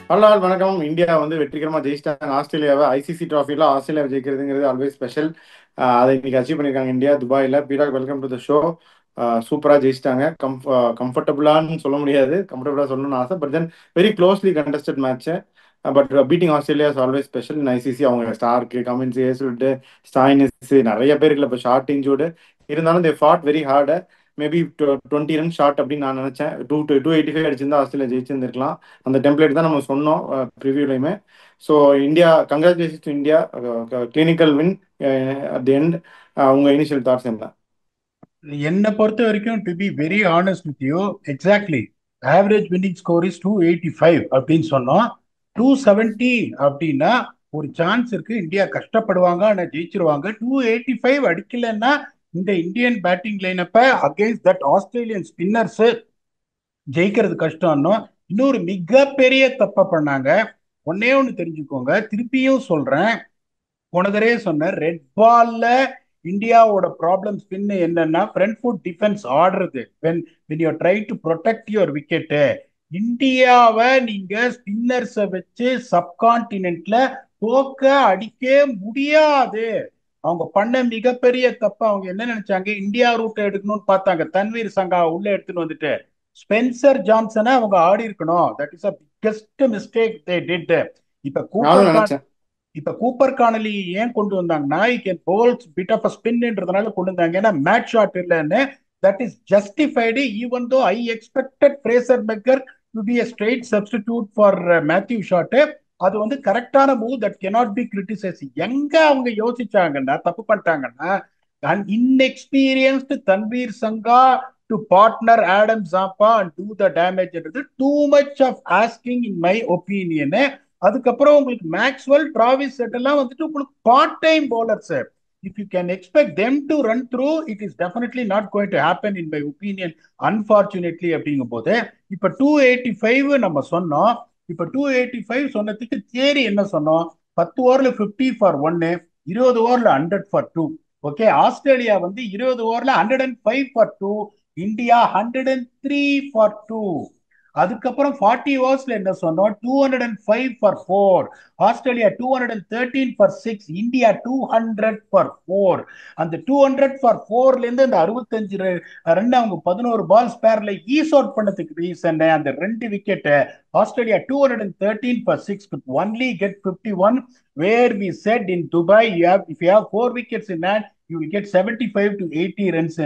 Hello வணக்கம். India வந்து வெற்றிகரமாக ஜெயிச்சிட்டாங்க ஆஸ்திரேலியாவை. ஐசிசி ட்ராஃபியில் ஆஸ்திரேலியாவை ஜெயிக்கிறதுங்கிறது ஆல்வேஸ் ஸ்பெஷல். அதை இன்னைக்கு அச்சீவ் பண்ணியிருக்காங்க இந்தியா துபாயில். பீராக், வெல்கம் டு த ஷோ. சூப்பராக ஜெயிச்சிட்டாங்க. கம்ஃபர்டபுளான்னு சொல்ல முடியாது, கம்ஃபர்டபுளாக சொல்லணும்னு ஆசை. But then very closely contested match. But beating Australia is always special in ICC. அவங்க ஸ்டார்க்கு, கமின்ஸ், ஏசுல்ட்டு, ஸ்டாயினிஸ் நிறைய பேர் இல்லை. இப்போ ஷார்ட் இன்ஜூர்டு இருந்தாலும் they fought very hard. Maybe 20 run short அப்படின்னு நான் நினச்சேன். 285 அடிச்சிருந்தா ஆஸ்திரேலியா ஜெயிச்சிருந்துருக்கலாம். அந்த டெம்ப்ளேட் தான் நம்ம சொன்னோம் ப்ரிவியூலையுமே. So India, congratulations to India. Clinical win at the end. உங்கள் இனிஷியல் தாட்ஸ் என்ன? என்னை பொறுத்த வரைக்கும் to be very honest with you, exactly average winning score is 285 அப்படின்னு சொன்னோம். 270 அப்படின்னா ஒரு சான்ஸ் இருக்கு, இந்தியா கஷ்டப்படுவாங்க ஆனால் ஜெயிச்சிருவாங்க. 285 அடிக்கலைன்னா இந்த இந்தியன் பேட்டிங் லைனப்ப அகேன்ஸ்ட் தட் ஆஸ்திரேலியன் ஸ்பின்னர்ஸ் ஜெயிக்கிறது கஷ்டம்னு இன்னொரு மிகப்பெரிய தப்பை பண்ணாங்க. ஒன்னே ஒன்று தெரிஞ்சுக்கோங்க, திருப்பியும் சொல்றேன். போன தடவை சொன்ன ரெட் பால்ல இந்தியாவோட ப்ராப்ளம் ஸ்பின் என்னன்னா ஃப்ரண்ட் ஃபுட் டிஃபென்ஸ் ஆடுறது. when you try to protect your wicket, இந்தியாவை நீங்க ஸ்பின்னர்ஸை வச்சு சப்கான்டினென்ட்ல தோக்க அடிக்க முடியாது. அவங்க பண்ண மிகப்பெரிய தப்பு. அவங்க என்ன நினைச்சாங்க, இந்தியா ரூட்டை எடுக்கணும்னு பார்த்தாங்க. தன்வீர் சங்கா உள்ள எடுத்துன்னு வந்துட்டு ஸ்பென்சர் ஜான்சனை அவங்க ஆடி இருக்கணும். That is a biggest mistake they did. இப்ப நானும் கூப்பர் நினச்சேன். இப்ப கூப்பர் கானலி ஏன் கொண்டு வந்தாங்கன்னா போல்ஸ் பிட் ஆஃப் ஸ்பின்ன்றதுனால கொண்டு வந்தாங்க. ஏன்னா மேட்ச் ஷாட் இல்லைன்னு. That is justified. Even though I expected Fraser McGurk to be a straight substitute for Matthew Short. அது வந்து கரெக்டான move, that cannot be criticise. எங்க அவங்க யோசிச்சாங்கன்னா தப்பு பண்ணிட்டாங்கன்னா, and inexperienced Tanveer Sangha to partner Adam Zampa and do the டேமேஜ்ன்றது too much of asking in my opinion. அதுக்கப்புறம் உங்களுக்கு மேக்ஸ்வெல், டிராவிஸ் செட் எல்லாம் வந்துட்டு உங்களுக்கு part time bowlers. If you can expect them to run through, it is definitely not going to happen in my opinion, unfortunately. அப்படிங்கும் போது இப்ப 285 நம்ம சொன்னோம். இப்ப 285 சொன்னதுக்கு தியரி என்ன சொன்னோம்? 10 ஓவர்ல 50 ஃபார் ஒன்னு, 20 ஓவர்ல 100 ஃபார் டூ. ஓகே, ஆஸ்திரேலியா வந்து 20 ஓவர்ல 105 for two, India 103 for two. அதுக்கப்புறம் 40 ஓவர்ஸ்ல என்ன சொன்னோம்? 205 for four. Australia 213 for six, India 200 for four. அந்த 200 ஃபார் ஃபோர்ல இருந்து அந்த 65 ரன் அவங்க 11 பால் ஸ்பேர்ல ஈஸ் அவுட் பண்ணதுக்கு ரீசன் அந்த ரெண்டு wicket. Australia 213 for six could only get 51, where we said in Dubai, if you have four wickets in hand, you will get 75 to 80 runs.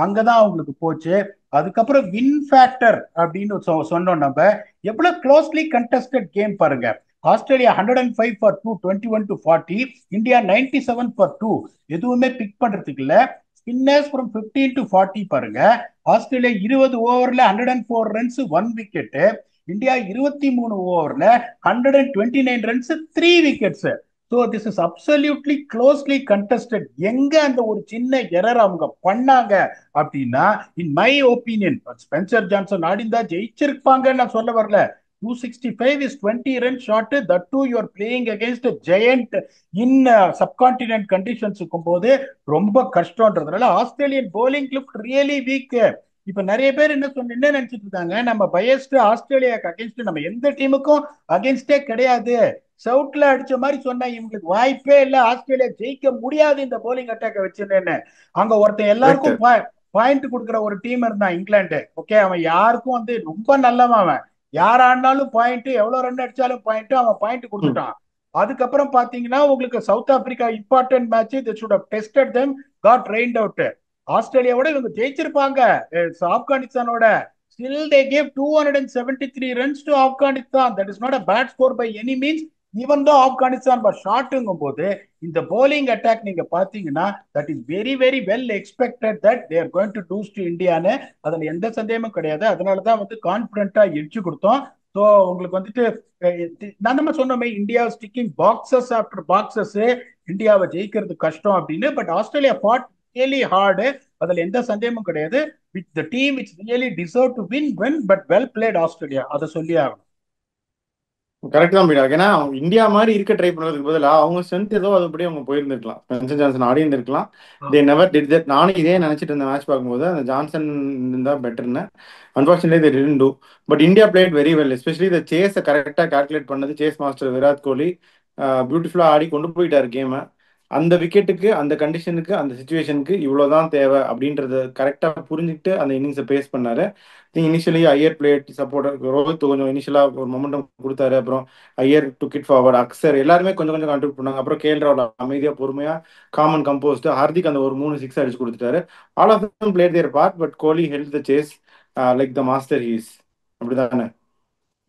அங்கதான் அவங்களுக்கு போச்சு. அதுக்கப்புறம் வின் ஃபேக்டர் அப்படின்னு சொன்னோம். நம்ம எவ்வளவு க்ளோஸ்லி கண்டஸ்டட் கேம் பாருங்க. Australia 105 for two, 21-40. India 97 for two. எதுவுமே பிக் பண்றதுக்கு இல்ல. ஸ்பின்னர்ஸ் ஃப்ரம் 15 to 40 பாருங்க. ஆஸ்திரேலியா 20 ஓவர்ல 104 ரன்ஸ், ஒன் விக்கெட். இந்தியா 23 ஓவர்ல 129 runs, three wickets. So this is absolutely closely contested. எங்க அந்த ஒரு சின்ன எரர் அவங்க பண்ணாங்க அப்படின்னா, in my opinion, Spencer Johnson ஆடிந்தா ஜெயிச்சிருப்பாங்க நான் சொல்ல வரல. 265 is 20 run short. That too you are playing against a giant in subcontinent conditions இருக்கும்போது ரொம்ப கஷ்டம்ன்றதுனால Australian bowling looked really weak. இப்ப நிறைய பேர் என்ன நினைச்சிட்டு இருக்காங்க, நம்ம பயஸ்ட் ஆஸ்திரேலியாக்கு அகேன்ஸ்ட் நம்ம எந்த டீமுக்கும் அகேன்ஸ்டே கிடையாது. சவுட்ல அடிச்ச மாதிரி சொன்னா இவங்களுக்கு வாய்ப்பே இல்ல, ஆஸ்திரேலியா ஜெயிக்க முடியாது இந்த போலிங் அட்டாக்க வச்சுன்னு. அங்க ஒருத்தன் கரெக்ட். எல்லாருக்கும் பாயிண்ட் கொடுக்குற ஒரு டீம் இருந்தான், இங்கிலாந்து. ஓகே, அவன் யாருக்கும் வந்து ரொம்ப நல்லவன். அவன் யார் ஆடினாலும் பாயிண்ட், எவ்வளவு ரன் அடிச்சாலும் பாயிண்ட், அவன் பாயிண்ட் கொடுத்துட்டான். அதுக்கப்புறம் பாத்தீங்கன்னா உங்களுக்கு south Africa important match, they should have tested them, got rained out. ஆஸ்திரேலியாவோட இவங்க ஜெயிச்சிருப்பாங்க ஆப்கானிஸ்தானோட. Still they gave 273 runs to Afghanistan. That is not a bad score by any means. Even though Afghanistan was ஷார்ட்ங்கும் போது இந்த polling attack நீங்க பாத்தீங்கன்னா that is very very well expected that they are going to dose to இந்தியான்னு. அதுல எந்த சந்தேகமும் கிடையாது. அதனாலதான் வந்து கான்பிடண்டா எட்ஜு கொடுத்தோம். ஸோ உங்களுக்கு வந்துட்டு நான் நம்ம சொன்னோமே, India sticking boxes after boxes, இந்தியாவை ஜெயிக்கிறது கஷ்டம் அப்படின்னு. But Australia fought really hard, அதுல எந்த சந்தேகமும் கிடையாது. With the team which really deserve to win, but well played Australia, அதை சொல்லி ஆகணும். கரெக்ட் தான் பீடா. ஏன்னா அவங்க இந்தியா மாதிரி இருக்க ட்ரை பண்றதுக்கு பதிலாக அவங்க ஸ்ட்ரென்த் ஏதோ அதுபடி அவங்க போயிருந்திருக்கலாம். ஸ்பென்சர் ஜான்சன் ஆடி இருந்திருக்கலாம். They never did that. நானும் இதே நினைச்சிட்டு இருந்த மேட்ச் பார்க்கும்போது அந்த ஜான்சன் இருந்தா பெட்டர்னு. Unfortunately they didn't do. But India played very well, especially இந்த சேஸை கரெக்டாக கால்குலேட் பண்ணது சேஸ் மாஸ்டர் விராட் கோலி. பியூட்டிஃபுல்லா ஆடி கொண்டு போயிட்டாரு கேமை. அந்த விக்கெட்டுக்கு, அந்த கண்டிஷனுக்கு, அந்த சுச்சுவேஷனுக்கு இவ்வளவுதான் தேவை அப்படின்றத கரெக்டா புரிஞ்சுக்கிட்டு அந்த இன்னிங்ஸை பேஸ் பண்ணாரு. Initially Iyer played support, Rohit கொஞ்சம் இனிஷியலா ஒரு மொமெண்டம் கொடுத்தாரு. அப்புறம் Iyer took it forward, Axar எல்லாருமே கொஞ்சம் கொஞ்சம் கான்ட்ரிபியூட் பண்ணாங்க. அப்புறம் கேஎல் ராகுல் அமைதியா பொறுமையா காமன் கம்போஸ்ட், ஹார்திக் அந்த ஒரு 3 6 அடிச்சு கொடுத்துட்டாரு. All of them played their part, but Kohli held the chase like the master he's. அப்படிதானே?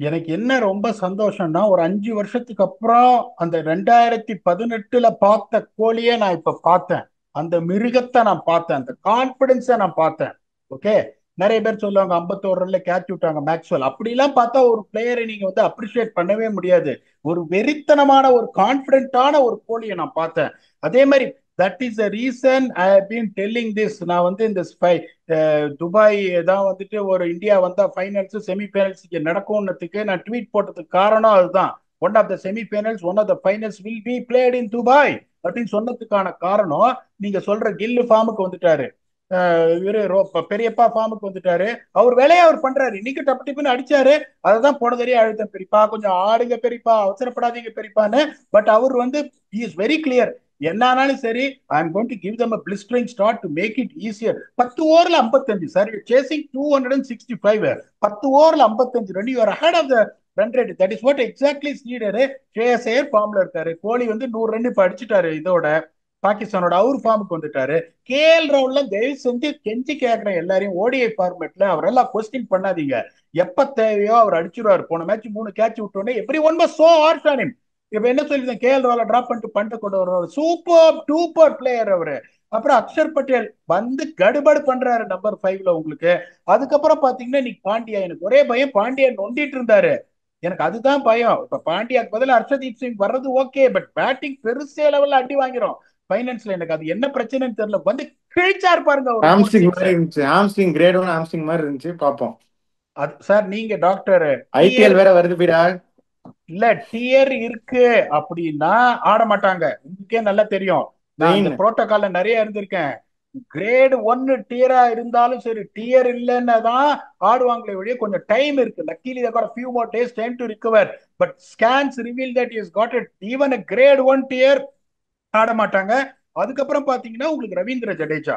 எனக்கு என்ன ரொம்ப சந்தோஷம்னா, ஒரு 5 வருஷத்துக்கு அப்புறம் அந்த 2018 பார்த்த கோலியை நான் இப்ப பார்த்தேன். அந்த மிருகத்தை நான் பார்த்தேன், அந்த கான்பிடன்ஸை நான் பார்த்தேன். ஓகே. நிறைய பேர் சொல்லுவாங்க 51 ரன்ல கேட்ச் விட்டாங்க மேக்ஸ்வெல். அப்படிலாம் பார்த்தா ஒரு பிளேயரை நீங்க வந்து அப்ரிஷியேட் பண்ணவே முடியாது. ஒரு வெறித்தனமான ஒரு கான்பிடென்ட்டான ஒரு கோலியை நான் பார்த்தேன். அதே மாதிரி that is the reason I have been telling this. நான் வந்து இந்த துபாய் தான் வந்துட்டு ஒரு இந்தியா வந்தா ஃபைனல்ஸ் செமிஃபைனல்ஸ் இங்க நடக்கும்னதுக்கு நான் ட்வீட் போட்டதுக்கு காரணம் அதுதான். One of the semifinals, one of the finals will be played in Dubai அப்படின்னு சொன்னதுக்கான காரணம், நீங்க சொல்ற கில்லு ஃபார்முக்கு வந்துட்டாரு. இவரு பெரியப்பா ஃபார்முக்கு வந்துட்டாரு. அவர் வேலையை அவர் பண்றாரு. இன்னைக்கு டப்பு டிப்புன்னு அடிச்சாரு. அததான் போன தடவை அழுத்தம், பெரியப்பா கொஞ்சம் ஆடுங்க பெரியப்பா, அவசரப்படாதீங்க பெரியப்பான்னு. பட் அவர் வந்து he is very clear. என்னானாலும் சரி, I am going to give them a blistering start to make it easier. 10 ஓவர்ல 55 சார், சேசிங் 265. 10 ஓவர்ல 55 run, you are ahead of the run rate. That is what exactly needed. Shreyas Iyer ஃபார்ம்ல இருக்காரு. கோலி வந்து 100 run இப்ப அடிச்சுட்டாரு இதோட பாகிஸ்தானோட. அவர் ஃபார்முக்கு வந்துட்டாரு. கேஎல் ராகுல்ல தயவு செஞ்சு கெஞ்சி கேட்கிறேன் எல்லாரையும், ஓடிஐ ஃபார்மேட்ல அவரெல்லாம் கொஸ்டின் பண்ணாதீங்க. எப்ப தேவையோ அவர் அடிச்சிருவாரு. போன மேட்ச் 3 கேட்ச் விட்டோன்னே every one was so harsh on him. இப்ப என்ன சொல்லிருந்தேன், கேஎல் ராகுல டிராப் பண்ணிட்டு பண்ட கொண்டு வருவார். சூப்பர் டூப்பர் பிளேயர் அவரு. அப்புறம் அக்ஷர் பட்டேல் வந்து கடுபடு பண்றாரு நம்பர் 5ல உங்களுக்கு. அதுக்கப்புறம் பாத்தீங்கன்னா இன்னைக்கு பாண்டியா, எனக்கு ஒரே பயம், பாண்டியா நொண்டிட்டு இருந்தாரு. எனக்கு அதுதான் பயம். இப்ப பாண்டியாக்கு பதில் ஹர்ஷதீப் சிங் வர்றது ஓகே, பட் பேட்டிங் பெருசே லெவல்ல அடி வாங்கிறோம் ஃபைனல்ஸ்ல. எனக்கு அது என்ன பிரச்சனைன்னு தெரியல. வந்து கிழிச்சாரு பாருங்க ஒரு 3 ஹாம்ஸ்ட்ரிங் சிக்ஸ். மாதிரி இருந்துச்சு. ஹாம்ஸ்ட்ரிங் கிரேட் 1 ஹாம்ஸ்ட்ரிங் மாதிரி இருந்துச்சு. பார்ப்போம். அது சார் நீங்க டாக்டர் டியர் ஐபிஎல் வேற வருது பீடா. இல்ல, டியர் இருக்கு அப்படின்னா ஆட மாட்டாங்க. உங்களுக்கே நல்லா தெரியும். நான் இந்த ட்ரெயின். புரோட்டோகால்ல நிறைய இருந்திருக்கேன். கிரேட் 1 டியரா இருந்தாலும் சரி, டியர் இல்லைன்னா தான் ஆடுவாங்களே ஒழிய, கொஞ்சம் டைம் இருக்கு. Luckily they got a few more days time to recover, but scans reveal that he has got it. Even a grade 1 tier ஆட மாட்டாங்க. அதுக்கப்புறம் பாத்தீங்கன்னா உங்களுக்கு ரவீந்திர ஜடேஜா.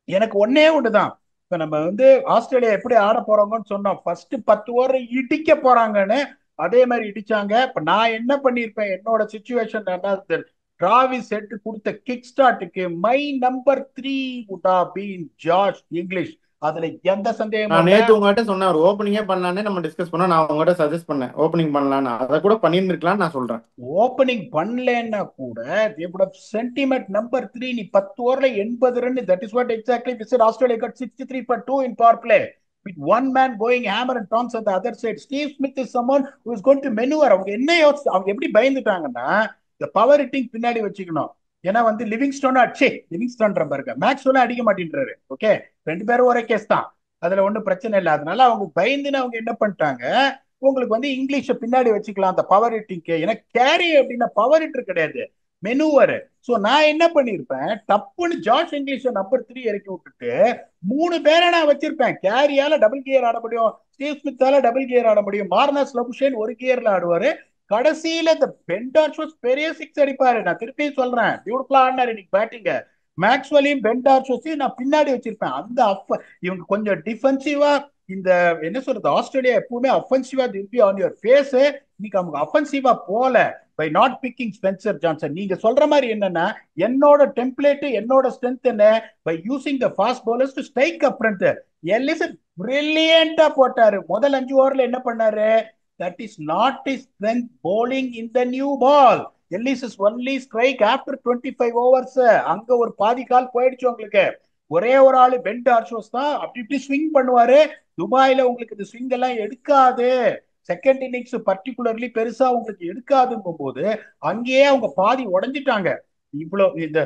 எனக்கு ஒன்னே ஒண்ணுதான், இப்ப நம்ம வந்து ஆஸ்திரேலியா எப்படி ஆட போறாங்கன்னு சொன்னோம், ஃபர்ஸ்ட் 10 ஓவர் இடிக்க போறாங்கன்னு. அதே மாதிரி இடிச்சாங்க. இப்ப நான் என்ன பண்ணிருப்பேன், என்னோட சுச்சுவேஷன் என்ன, டிராவிஸ் ஹெட் கொடுத்த கிக் ஸ்டார்ட்டுக்கு my number 3 would have been Josh Inglis. அதுல எந்த சந்தேகமும் நான் இல்ல. நேத்து உங்ககிட்ட சொன்னேன் ஒரு ஓப்பனிங்கே பண்ணலான்னு நம்ம டிஸ்கஸ் பண்ணோம். நான் உங்ககிட்ட சஜஸ்ட் பண்ணேன் ஓப்பனிங் பண்ணலான்னு. அதை கூட பண்ணியிருந்துருக்கலாம்னு நான் சொல்றேன். ஓப்பனிங் பண்ணலன்னா கூட சென்டிமெண்ட் நம்பர் 3, நீ 10 ஓவர்ல 80 run. That is what exactly visit Australia cut 63 for 2 in power play with one man going hammer and tons on the other side. Steve Smith is someone who is going to maneuver. அவங்க என்ன யோசிச்சு, அவங்க எப்படி பயந்துட்டாங்கன்னா, இந்த power hitting பின்னாடி வச்சுக்கணும். ஏன்னா வந்து லிவிங்ஸ்டோன் அடிச்சே, லிவிங்ஸ்டோன் பாருங்க, மேக்ஸ்வெல் அடிக்க மாட்டேன்றாரு. ஓகே, 2 பேரும் ஒரே கேஸ் தான், அதுல ஒன்றும் பிரச்சனை இல்லை. அதனால அவங்க பயந்துன்னு அவங்க என்ன பண்ணிட்டாங்க, உங்களுக்கு வந்து இங்கிலீஷ பின்னாடி வச்சுக்கலாம் அந்த பவர் ஹிட்டிங்க்கு. எனக்கு கேரி அப்படின்னா பவர் ஹிட்டர் கிடையாது, மெனுவர். சோ நான் என்ன பண்ணிருப்பேன், டப்புன்னு ஜாஷ் இங்கிலீஷ நம்பர் 3 இறக்கி விட்டுட்டு 3 பேரை நான் வச்சிருப்பேன். கேரியால டபுள் கியர் ஆட முடியும், ஸ்டீவ் ஸ்மித்தால டபுள் கியர் ஆட முடியும், மார்னஸ் லபுஷேன் ஒரு கியர்ல ஆடுவாரு. கடைசியில இந்த பென்டார்ஷோஸ் பெரிய சிக்ஸ் அடிப்பாரு. நான் திருப்பி சொல்றேன், பியூட்டிஃபுல்லா ஆடினாரு இன்னைக்கு பேட்டிங்க. மேக்ஸ்வெலையும் பென்டார்ஷோஸையும் நான் பின்னாடி வச்சிருப்பேன். அந்த இவங்க கொஞ்சம் டிஃபென்சிவா, இந்த என்ன சொல்றது, ஆஸ்திரேலியா எப்பவுமே அஃபென்சிவா திருப்பி ஆன் யுவர் ஃபேஸ். இன்னைக்கு அவங்க அஃபென்சிவா போல by not picking Spencer Johnson. நீங்க சொல்ற மாதிரி என்னன்னா, என்னோட டெம்ப்ளேட், என்னோட ஸ்ட்ரென்த் என்ன, by using the fast bowlers to strike up front. Ellison பிரில்லியண்டா போட்டாரு. முதல் 5 ஓவர்ல என்ன பண்ணாரு, that is not is strength bowling in the new ball. Ellis is only strike after 25 overs. அங்க ஒரு பாதி கால் போயிடுச்சு உங்களுக்கு. ஒரே ஒரு ஆளு பென் டார்ஷோஸ் தான் அப்படி இப்படி ஸ்விங் பண்ணுவாரு. துபாயில உங்களுக்கு இந்த ஸ்விங் எல்லாம் எடுக்காது. செகண்ட் இன்னிங்ஸ் பர்டிகுலர்லி பெருசா உங்களுக்கு எடுக்காதுங்கும் போது அங்கேயே அவங்க பாதி உடைஞ்சிட்டாங்க. இவ்வளவு இந்த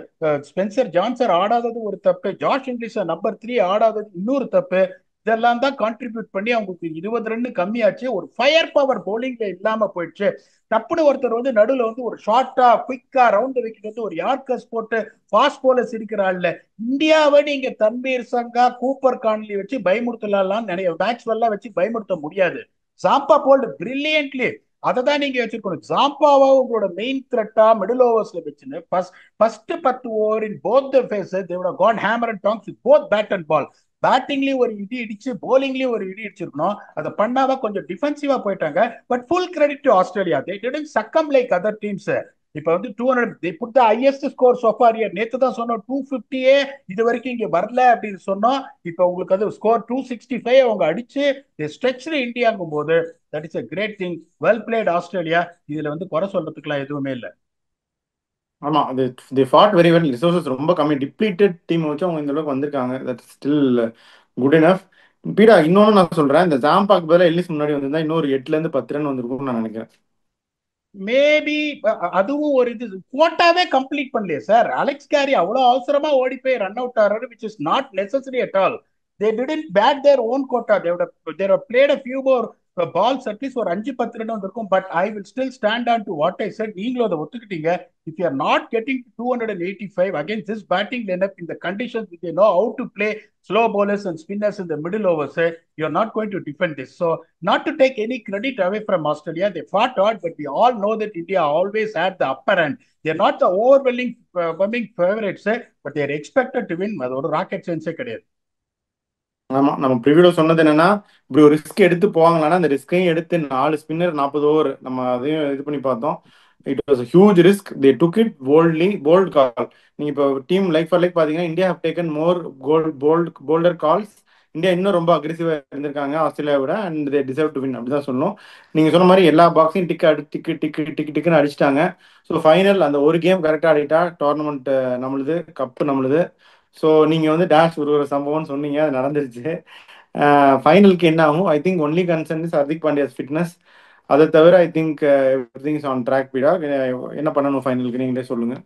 ஸ்பென்சர் ஜான்சர் ஆடாதது ஒரு தப்பு, ஜாஷ் இங்கிலீஷ் நம்பர் 3 ஆடாதது இன்னொரு தப்பு. இதெல்லாம் தான் கான்ட்ரிபியூட் பண்ணி அவங்களுக்கு 20 ரன் கம்மியாச்சு. ஒரு ஃபயர் பவர் போலிங்ல இல்லாம போயிடுச்சு. டப்புனு ஒருத்தர் வந்து நடுவில் வந்து ஒரு ஷார்ட்டா குயிக்கா ரவுண்ட் விக்கெட் வந்து ஒரு யார்கர்ஸ் போட்டு ஃபாஸ்ட் போலர்ஸ் இருக்கிறாள்ல. இந்தியாவை நீங்க தன்வீர் சங்கா, கூப்பர் கான்லி வச்சு பயமுறுத்தலாம், நிறைய மேக்ஸ்வெல்லாம் வச்சு பயமுறுத்த முடியாது. Zampa bowled brilliantly. அதை தான் நீங்க வச்சிருக்கணும். ஜாம்பாவா உங்களோட மெயின் த்ரெட்டா மிடில் ஓவர்ஸ்ல வச்சுன்னு first 10 over in both the phases they would got hammer and tongs with both bat and ball. பேட்டிங்லயும் ஒரு இடி இடிச்சு, போலிங்லயும் ஒரு இடி இடிச்சிருக்கணும். அதை பண்ணாம கொஞ்சம் டிஃபென்சிவா போயிட்டாங்க. But full credit to Australia, they didn't succumb like other teams. இப்ப வந்து 200 they put the highest score so far here. நேத்து தான் சொன்னோம் 250 இது வரைக்கும் இங்க வரல அப்படின்னு சொன்னோம். இப்ப உங்களுக்கு அது ஸ்கோர் 265 அவங்க அடிச்சு ஸ்ட்ரெச் இந்தியாங்கும் போது that is a great thing. Well played Australia. இதுல வந்து குறை சொல்றதுக்குலாம் எதுவுமே இல்லை. ஆமா, அது தே ஃபாட் வெரி வெல். ரிசோர்சஸ் ரொம்ப கம்மி, டிப்ளீட்டட் டீம் வச்சு அவங்க இந்த அளவுக்கு வந்திருக்காங்க. That still good enough. பீடா, இன்னொன்னு நான் சொல்றேன், இந்த ஜாம்பாக்கு பதிலாக எல்லிஸ் முன்னாடி வந்திருந்தா இன்னொரு 8 ல இருந்து 10 ரன் வந்திருக்கும்னு நான் நினைக்கிறேன். மேபி அதுவும் ஒரு இது. குவாட்டாவே கம்ப்ளீட் பண்ணலையே சார். அலெக்ஸ் கேரி அவ்வளவு அவசரமா ஓடி போய் ரன் அவுட் ஆறாரு, which is not necessary at all. They didn't bat their own quota. They would have played a few more balls, at least ஒரு 5-10 ரன் வந்திருக்கும். But I will still stand on to what I said. நீங்களும் அதை ஒத்துக்கிட்டீங்க. If you are not getting 285 against this batting lineup in the conditions which they know how to play slow bowlers and spinners in the middle overs, you are not going to defend this. So not to take any credit away from Australia, they fought hard, but we all know that India always had the upper hand. They are not the overwhelming favorites, but they are expected to win. அது ஒரு rocket சயின்ஸே கிடையாது. ஆமா, நம்ம ப்ரிவியூல சொன்னது என்னன்னா, இப்படி ஒரு risk எடுத்து போவாங்களான்னா அந்த ரிஸ்கையும் எடுத்து 4 ஸ்பின்னர் 40 ஓவர் நம்ம அதையும் இது பண்ணி பார்த்தோம். It was huge risk. They took it boldly, bold call. நீங்க இப்போ டீம் லைக் ஃபார் லைக் பாத்தீங்கன்னா, India have taken more bolder calls. India இன்னும் ரொம்ப அக்ரெசிவா இருந்திருக்காங்க ஆஸ்திரேலியா விட, and they deserve to win, அப்படிதான் சொல்லணும். நீங்க சொன்ன மாதிரி எல்லா பாக்ஸையும் டிக்குன்னு அடிச்சிட்டாங்க. ஸோ ஃபைனல் அந்த ஒரு கேம் கரெக்டாக ஆடிட்டா டோர்னமெண்ட் நம்மளுது, கப்பு நம்மளுது. ஸோ நீங்க வந்து டேஷ் ஒரு சம்பவம்னு சொன்னீங்க, அது நடந்துருச்சு. ஃபைனலுக்கு என்ன ஆகும்? I think only concern is Hardik Pandya's fitness. அதை தவிர I think everything is on track. பீடா, என்ன பண்ணணும் ஃபைனலுக்கு நீங்களே சொல்லுங்க.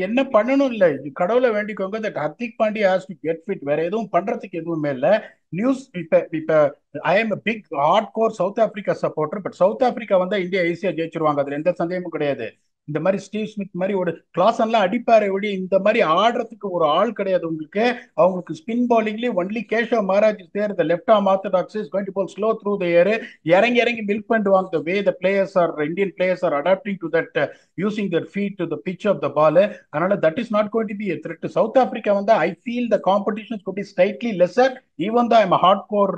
என்ன பண்ணணும் இல்ல, இது கடவுளை வேண்டிக்கோங்க. That Hardik Pandya has to get fit. வேற எதுவும் பண்றதுக்கு எதுவுமே இல்ல. நியூஸ் இப்ப I am big hardcore South Africa supporter. But South Africa வந்தா இந்தியா ஈஸியா ஜெயிச்சிருவாங்க, அதுல எந்த சந்தேகமும் கிடையாது. இந்த மாதிரி ஸ்டீவ் ஸ்மித் மாதிரி ஒரு கிளாசன்லாம் அடிப்பாரு விட இந்த மாதிரி ஆடுறதுக்கு ஒரு ஆள் கிடையாது உங்களுக்கு. அவங்களுக்கு ஸ்பின் பவுலிங்லயே only Keshav Maharaj is there. The left arm orthodox is going to bowl slow through the air. இறங்கி இறங்கி மில்க் பண்ணுவாங்க. The way the players are Indian players are adapting to that, using their feet to the pitch of the ball. அதனால that is not going to be a threat. South Africa வந்து I feel the competition could be slightly lesser, even though I'm a hardcore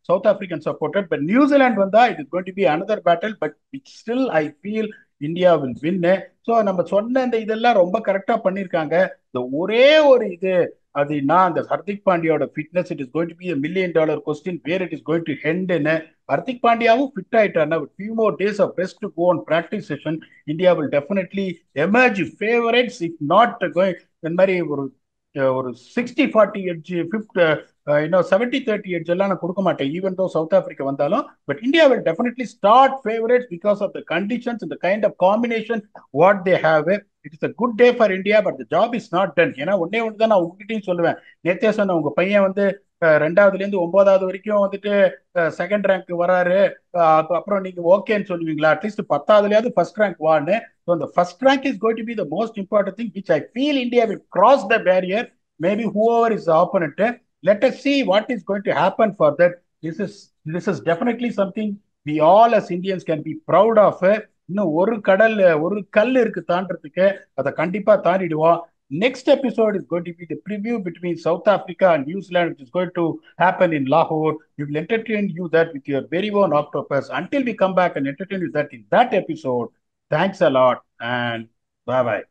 South African supporter. But New Zealand வந்தா it is going to be another battle, but still I feel India will win. So நம்ம சொன்ன இந்த இதெல்லாம் ரொம்ப கரெக்டா பண்ணியிருக்காங்க. இந்த ஒரே ஒரு இது அதுனா அந்த ஹர்திக் பாண்டியாவோட fitness. It is going to be $1 million question where it is going to ஹெண்ட்னு. ஹர்திக் பாண்டியாவும் ஃபிட் ஆயிட்டாருன்னா with few more days of rest to go on practice session, India will definitely emerge favourites. If not going இந்த மாதிரி ஒரு ஒரு 60-40 edge, 70-30 edge எல்லாம் நான் கொடுக்க மாட்டேன் ஈவன் தோ சவுத் ஆப்பிரிக்கா வந்தாலும். But India will definitely start favourites because of the conditions இந்த kind of combination what they have. It is a good day for India, but the job is not done. ஏன்னா ஒன்னே ஒன்று தான் நான் உங்ககிட்டையும் சொல்லுவேன். நேத்தே சொன்ன உங்க பையன் வந்து 2வதுல இருந்து 9வது வரைக்கும் வந்துட்டு செகண்ட் ரேங்க் வராரு. அப்புறம் நீங்க ஓகேன்னு சொல்லுவீங்களா? அட்லீஸ்ட் 10வதுலயாவது ஃபர்ஸ்ட் ரேங்க் வான்னு. So the first rank is going to be the most important thing, which I feel India will cross the barrier. Maybe whoever is the opponent, let us see what is going to happen for that. This is definitely something we all as Indians can be proud of. இன்னும் ஒரு கல் இருக்கு தாண்டறதுக்கு, அதை கண்டிப்பா தாண்டிடுவோம். Next episode is going to be the preview between South Africa and New Zealand, which is going to happen in Lahore. We will entertain you that with your very own octopus. Until we come back and entertain you that in that episode. Thanks a lot and bye bye.